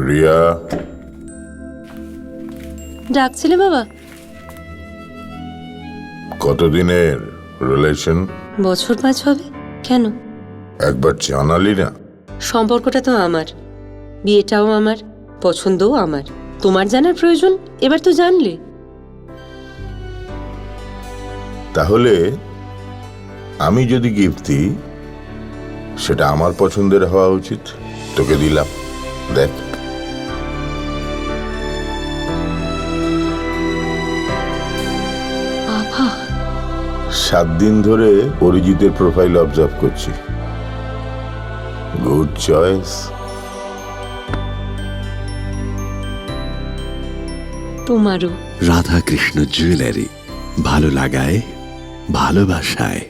রিয়া, ডাকছিলে বাবা? কতদিনের রিলেশন? বছর 5 হবে। কেন? একবার জানালি না? সম্পর্কটা তো আমার, বিয়েটাও আমার, পছন্দও আমার। তোমার জানার প্রয়োজন এবার তো জানলে। তাহলে আমি যদি গিফট দিই সেটা আমার পছন্দের হওয়া উচিত। তোকে দিলাম, দেখ। বাবা, 7 দিন ধরে অরিজিতের প্রোফাইল অবজার্ভ করছি। Good choice. তোমারও। রাধাকৃষ্ণ জুয়েলারি, ভালো লাগায় ভালোবাসায়।